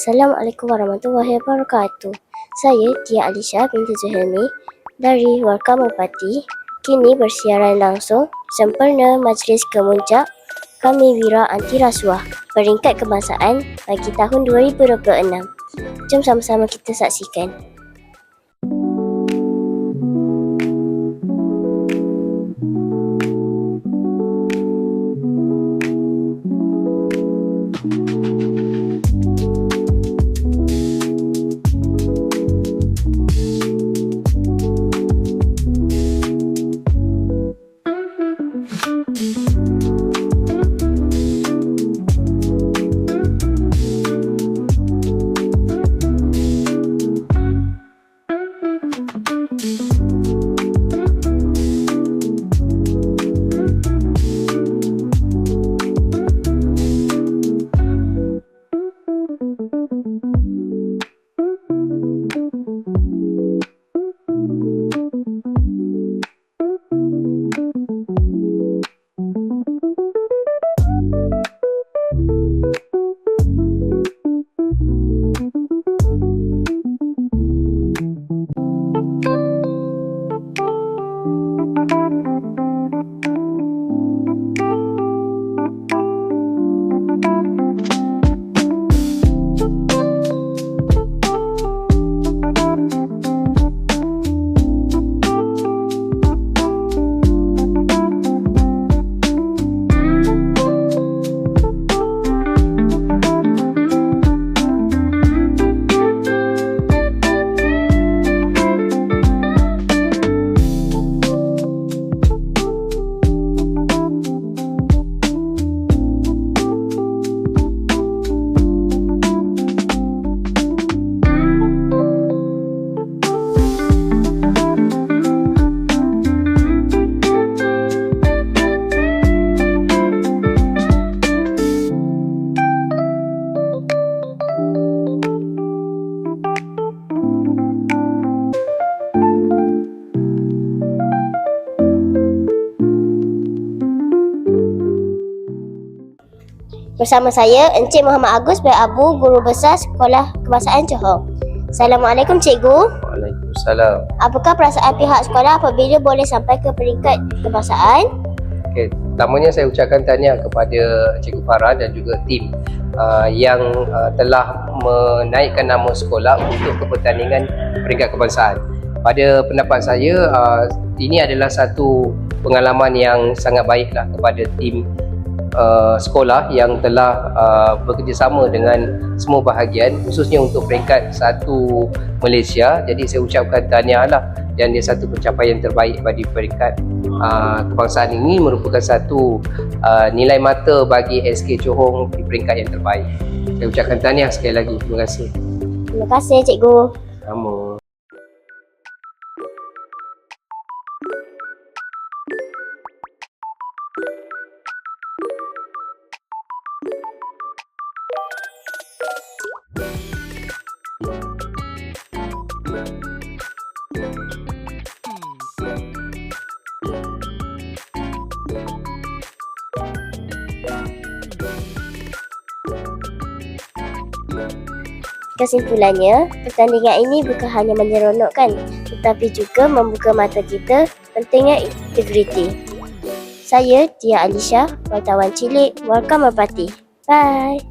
Assalamualaikum warahmatullahi wabarakatuh. Saya Tia Alisha binti Zuhelmi dari Warka Merpati. Kini bersiaran langsung sempena Majlis Kemuncak Kami Wira Anti Rasuah Peringkat Kebangsaan bagi tahun 2026. Jom sama-sama kita saksikan. Bersama saya Encik Muhammad Agus bin Abu, Guru Besar Sekolah Kebangsaan Johor. Assalamualaikum Cikgu. Waalaikumsalam. Apakah perasaan pihak sekolah apabila boleh sampai ke peringkat kebangsaan? Okey, pertamanya saya ucapkan tahniah kepada Cikgu Farah dan juga tim yang telah menaikkan nama sekolah untuk ke pertandingan peringkat kebangsaan. Pada pendapat saya, ini adalah satu pengalaman yang sangat baiklah kepada tim sekolah yang telah bekerjasama dengan semua bahagian, khususnya untuk peringkat 1 Malaysia. Jadi saya ucapkan tahniah lah, dan dia satu pencapaian terbaik bagi peringkat kebangsaan ini, merupakan satu nilai mata bagi SK Johor di peringkat yang terbaik. Saya ucapkan tahniah sekali lagi. Terima kasih. Terima kasih Cikgu. Sama. Kesimpulannya, pertandingan ini bukan hanya menyeronokkan tetapi juga membuka mata kita pentingnya integriti. Saya Tia Alisha, wartawan cilik Warka Merpati. Bye.